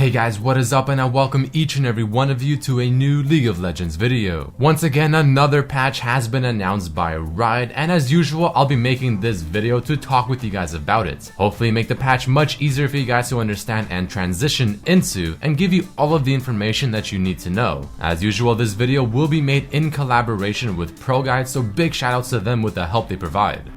Hey guys, what is up, and I welcome each and every one of you to a new League of Legends video. Once again, another patch has been announced by Riot, and as usual, I'll be making this video to talk with you guys about it. Hopefully make the patch much easier for you guys to understand and transition into, and give you all of the information that you need to know. As usual, this video will be made in collaboration with ProGuide, so big shoutouts to them with the help they provide.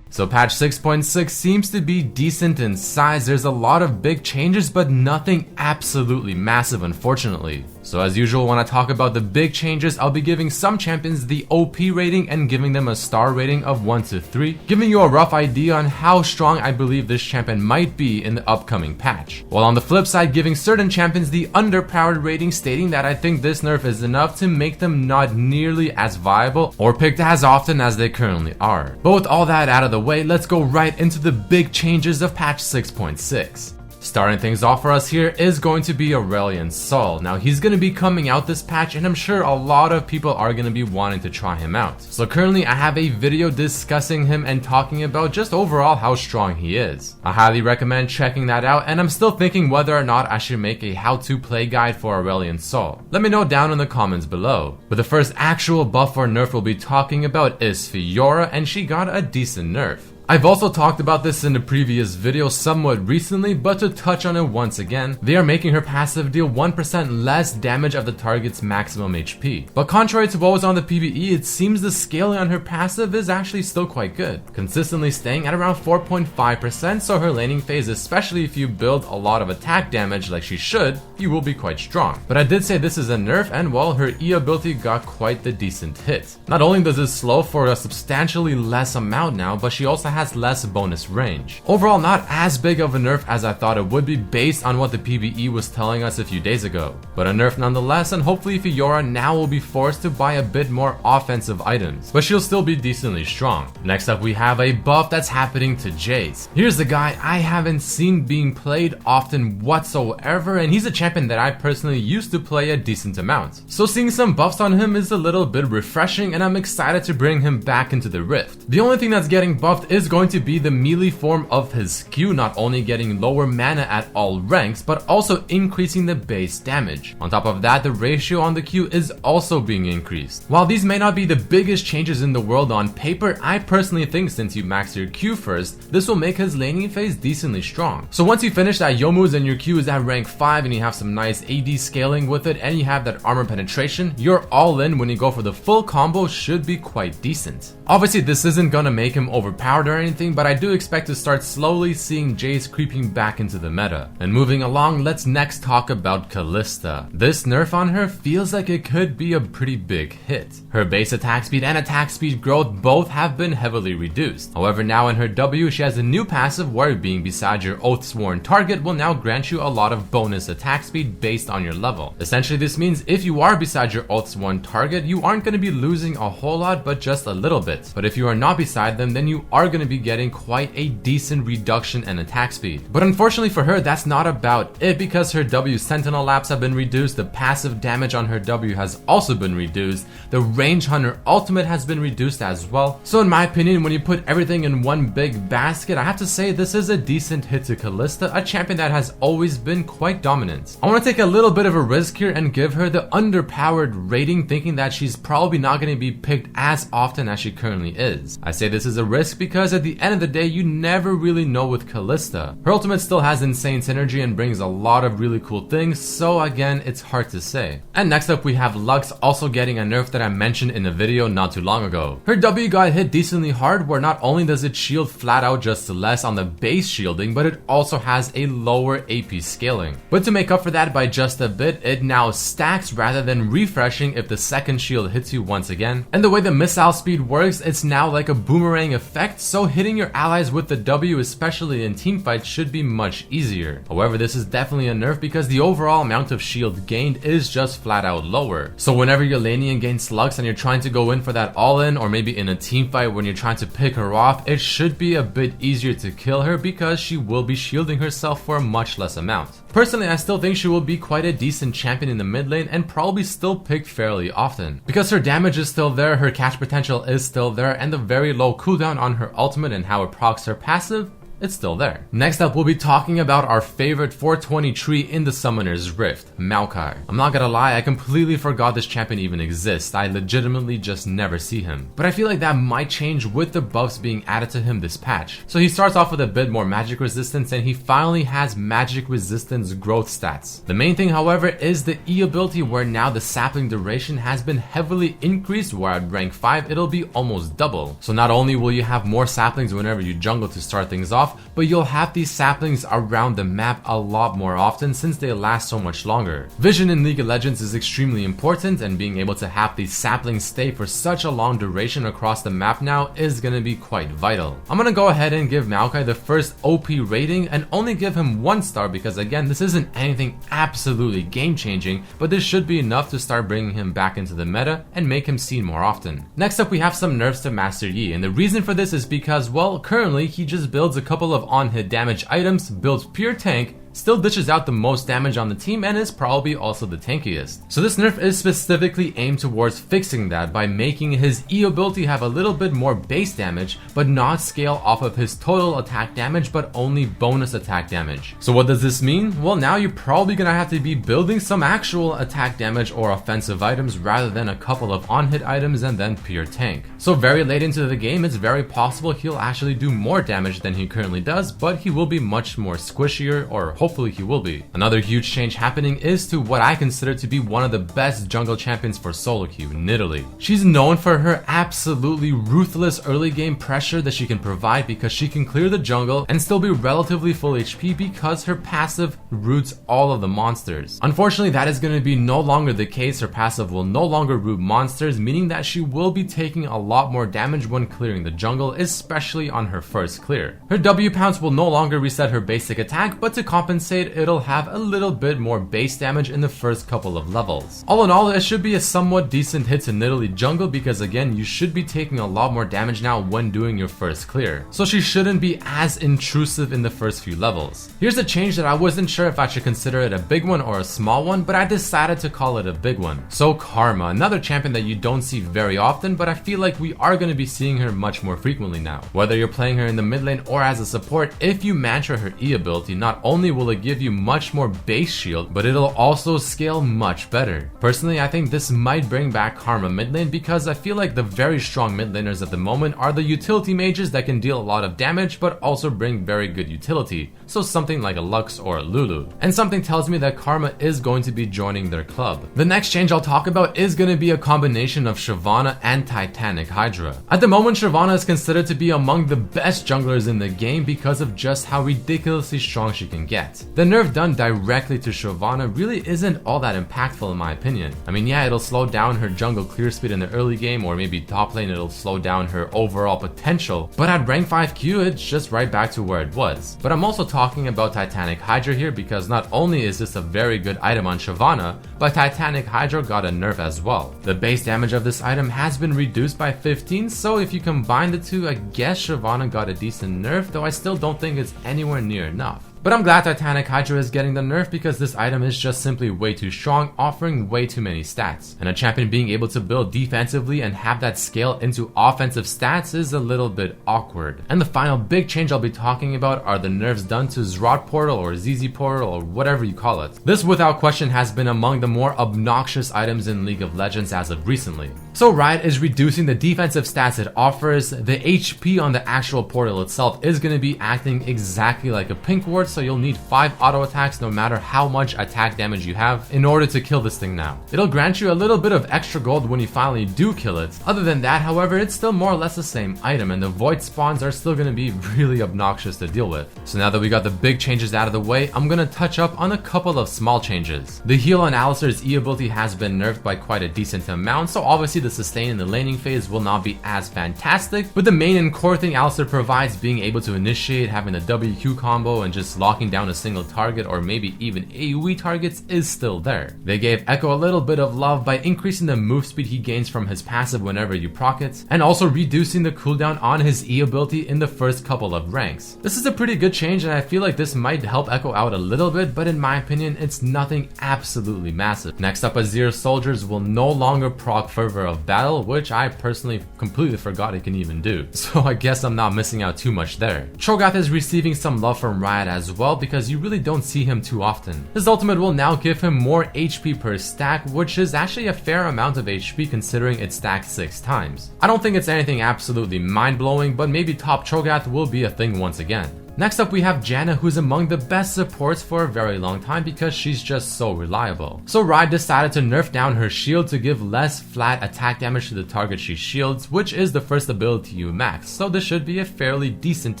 So patch 6.6 seems to be decent in size. There's a lot of big changes, but nothing absolutely massive, unfortunately. So as usual, when I talk about the big changes, I'll be giving some champions the OP rating and giving them a star rating of 1 to 3, giving you a rough idea on how strong I believe this champion might be in the upcoming patch. While on the flip side, giving certain champions the underpowered rating, stating that I think this nerf is enough to make them not nearly as viable or picked as often as they currently are. But with all that out of the way, let's go right into the big changes of patch 6.6. Starting things off for us here is going to be Aurelion Sol. Now he's going to be coming out this patch, and I'm sure a lot of people are going to be wanting to try him out. So currently I have a video discussing him and talking about just overall how strong he is. I highly recommend checking that out, and I'm still thinking whether or not I should make a how-to play guide for Aurelion Sol. Let me know down in the comments below. But the first actual buff or nerf we'll be talking about is Fiora, and she got a decent nerf. I've also talked about this in a previous video somewhat recently, but to touch on it once again, they are making her passive deal 1% less damage of the target's maximum HP. But contrary to what was on the PvE, it seems the scaling on her passive is actually still quite good, consistently staying at around 4.5%, so her laning phase, especially if you build a lot of attack damage like she should, you will be quite strong. But I did say this is a nerf, and well, her E ability got quite the decent hit. Not only does it slow for a substantially less amount now, but she also has less bonus range. Overall, not as big of a nerf as I thought it would be based on what the PvE was telling us a few days ago. But a nerf nonetheless, and hopefully Fiora now will be forced to buy a bit more offensive items, but she'll still be decently strong. Next up, we have a buff that's happening to Jayce. Here's the guy I haven't seen being played often whatsoever, and he's a champion that I personally used to play a decent amount. So seeing some buffs on him is a little bit refreshing, and I'm excited to bring him back into the Rift. The only thing that's getting buffed is going to be the melee form of his Q, not only getting lower mana at all ranks, but also increasing the base damage. On top of that, the ratio on the Q is also being increased. While these may not be the biggest changes in the world on paper, I personally think since you max your Q first, this will make his laning phase decently strong. So once you finish that Youmu's and your Q is at rank 5 and you have some nice AD scaling with it and you have that armor penetration, you're all in when you go for the full combo should be quite decent. Obviously this isn't gonna make him overpowered or anything, but I do expect to start slowly seeing Jayce creeping back into the meta. And moving along, let's next talk about Kalista. This nerf on her feels like it could be a pretty big hit. Her base attack speed and attack speed growth both have been heavily reduced. However, now in her W, she has a new passive where being beside your oath-sworn target will now grant you a lot of bonus attack speed based on your level. Essentially, this means if you are beside your oath-sworn target, you aren't going to be losing a whole lot, but just a little bit. But if you are not beside them, then you are going to be getting quite a decent reduction in attack speed. But unfortunately for her, that's not about it, because her W sentinel laps have been reduced, the passive damage on her W has also been reduced, the range on her ultimate has been reduced as well. So in my opinion, when you put everything in one big basket, I have to say this is a decent hit to Kalista, a champion that has always been quite dominant. I want to take a little bit of a risk here and give her the underpowered rating, thinking that she's probably not going to be picked as often as she currently is. I say this is a risk because at the end of the day, you never really know with Kalista. Her ultimate still has insane synergy and brings a lot of really cool things, so again, it's hard to say. And next up we have Lux, also getting a nerf that I mentioned in a video not too long ago. Her W got hit decently hard, where not only does it shield flat out just less on the base shielding, but it also has a lower AP scaling. But to make up for that by just a bit, it now stacks rather than refreshing if the second shield hits you once again. And the way the missile speed works, it's now like a boomerang effect, so hitting your allies with the W, especially in teamfights, should be much easier. However, this is definitely a nerf because the overall amount of shield gained is just flat out lower. So whenever you're laning against Lux and you're trying to go in for that all-in, or maybe in a teamfight when you're trying to pick her off, it should be a bit easier to kill her because she will be shielding herself for a much less amount. Personally, I still think she will be quite a decent champion in the mid lane and probably still picked fairly often. Because her damage is still there, her catch potential is still there, and the very low cooldown on her ultimate and how it procs her passive it's still there. Next up, we'll be talking about our favorite 420 tree in the Summoner's Rift, Maokai. I'm not gonna lie, I completely forgot this champion even exists. I legitimately just never see him. But I feel like that might change with the buffs being added to him this patch. So he starts off with a bit more magic resistance, and he finally has magic resistance growth stats. The main thing, however, is the E ability, where now the sapling duration has been heavily increased, where at rank 5 it'll be almost double. So not only will you have more saplings whenever you jungle to start things off, but you'll have these saplings around the map a lot more often since they last so much longer. Vision in League of Legends is extremely important, and being able to have these saplings stay for such a long duration across the map now is gonna be quite vital. I'm gonna go ahead and give Maokai the first OP rating and only give him 1 star because again, this isn't anything absolutely game changing, but this should be enough to start bringing him back into the meta and make him seen more often. Next up, we have some nerfs to Master Yi, and the reason for this is because, well, currently he just builds a couple of on-hit damage items, builds pure tank, still dishes out the most damage on the team, and is probably also the tankiest. So this nerf is specifically aimed towards fixing that by making his E ability have a little bit more base damage, but not scale off of his total attack damage, but only bonus attack damage. So what does this mean? Well, now you're probably gonna have to be building some actual attack damage or offensive items rather than a couple of on-hit items and then pure tank. So very late into the game, it's very possible he'll actually do more damage than he currently does, but he will be much more squishier, or hopefully he will be. Another huge change happening is to what I consider to be one of the best jungle champions for solo queue, Nidalee. She's known for her absolutely ruthless early game pressure that she can provide because she can clear the jungle and still be relatively full HP because her passive roots all of the monsters. Unfortunately, that is going to be no longer the case. Her passive will no longer root monsters, meaning that she will be taking a lot more damage when clearing the jungle, especially on her first clear. Her W pounce will no longer reset her basic attack, but to compensate, it'll have a little bit more base damage in the first couple of levels. All in all, it should be a somewhat decent hit to Nidalee jungle because again, you should be taking a lot more damage now when doing your first clear. So she shouldn't be as intrusive in the first few levels. Here's a change that I wasn't sure if I should consider it a big one or a small one, but I decided to call it a big one. So Karma, another champion that you don't see very often, but I feel like we are going to be seeing her much more frequently now. Whether you're playing her in the mid lane or as a support, if you mantra her E ability, not only will it give you much more base shield, but it'll also scale much better. Personally, I think this might bring back Karma mid lane because I feel like the very strong mid laners at the moment are the utility mages that can deal a lot of damage but also bring very good utility, so something like a Lux or a Lulu. And something tells me that Karma is going to be joining their club. The next change I'll talk about is going to be a combination of Shyvana and Titanic Hydra. At the moment, Shyvana is considered to be among the best junglers in the game because of just how ridiculously strong she can get. The nerf done directly to Shyvana really isn't all that impactful in my opinion. I mean, yeah, it'll slow down her jungle clear speed in the early game, or maybe top lane it'll slow down her overall potential, but at rank 5Q it's just right back to where it was. But I'm also talking about Titanic Hydra here because not only is this a very good item on Shyvana, but Titanic Hydra got a nerf as well. The base damage of this item has been reduced by 15, so if you combine the two, I guess Shyvana got a decent nerf, though I still don't think it's anywhere near enough. But I'm glad Titanic Hydra is getting the nerf because this item is just simply way too strong, offering way too many stats. And a champion being able to build defensively and have that scale into offensive stats is a little bit awkward. And the final big change I'll be talking about are the nerfs done to Raze Portal or ZZ Portal or whatever you call it. This without question has been among the more obnoxious items in League of Legends as of recently. So Riot is reducing the defensive stats it offers. The HP on the actual portal itself is going to be acting exactly like a pink ward, so you'll need 5 auto attacks no matter how much attack damage you have in order to kill this thing now. It'll grant you a little bit of extra gold when you finally do kill it. Other than that, however, it's still more or less the same item, and the void spawns are still going to be really obnoxious to deal with. So now that we got the big changes out of the way, I'm going to touch up on a couple of small changes. The heal on Alistar's E ability has been nerfed by quite a decent amount, so obviously the sustain in the laning phase will not be as fantastic, but the main and core thing Alistar provides, being able to initiate, having the WQ combo, and just locking down a single target or maybe even AoE targets is still there. They gave Echo a little bit of love by increasing the move speed he gains from his passive whenever you proc it, and also reducing the cooldown on his E ability in the first couple of ranks. This is a pretty good change, and I feel like this might help Echo out a little bit, but in my opinion it's nothing absolutely massive. Next up, Azir soldiers will no longer proc Fervor of of battle, which I personally completely forgot it can even do. So I guess I'm not missing out too much there. Cho'Gath is receiving some love from Riot as well because you really don't see him too often. His ultimate will now give him more HP per stack, which is actually a fair amount of HP considering it's stacked 6 times. I don't think it's anything absolutely mind-blowing, but maybe top Cho'Gath will be a thing once again. Next up we have Janna, who's among the best supports for a very long time because she's just so reliable. So Riot decided to nerf down her shield to give less flat attack damage to the target she shields, which is the first ability you max, so this should be a fairly decent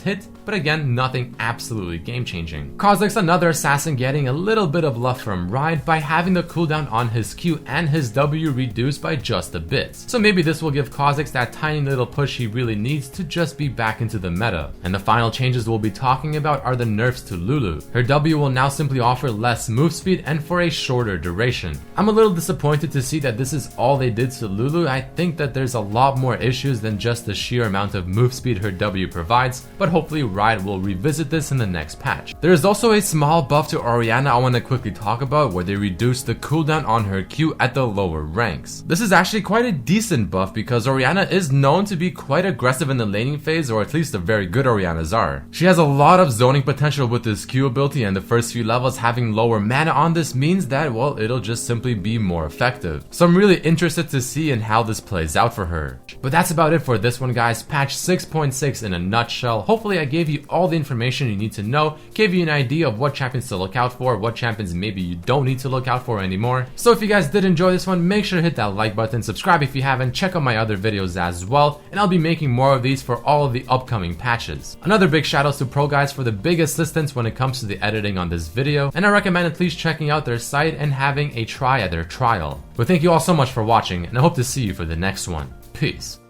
hit, but again, nothing absolutely game-changing. Kha'Zix's another assassin getting a little bit of love from Riot by having the cooldown on his Q and his W reduced by just a bit. So maybe this will give Kha'Zix that tiny little push he really needs to just be back into the meta. And the final changes we'll be talking about are the nerfs to Lulu. Her W will now simply offer less move speed and for a shorter duration. I'm a little disappointed to see that this is all they did to Lulu. I think that there's a lot more issues than just the sheer amount of move speed her W provides, but hopefully Riot will revisit this in the next patch. There is also a small buff to Orianna I want to quickly talk about where they reduce the cooldown on her Q at the lower ranks. This is actually quite a decent buff because Orianna is known to be quite aggressive in the laning phase, or at least the very good Oriannas are. She has a lot of zoning potential with this Q ability, and the first few levels having lower mana on this means that, well, it'll just simply be more effective. So I'm really interested to see in how this plays out for her. But that's about it for this one, guys. Patch 6.6 in a nutshell. Hopefully I gave you all the information you need to know, gave you an idea of what champions to look out for, what champions maybe you don't need to look out for anymore. So if you guys did enjoy this one, make sure to hit that like button, subscribe if you haven't, check out my other videos as well, and I'll be making more of these for all of the upcoming patches. Another big shout out to Pro Guys for the big assistance when it comes to the editing on this video, and I recommend at least checking out their site and having a try at their trial. But thank you all so much for watching, and I hope to see you for the next one. Peace.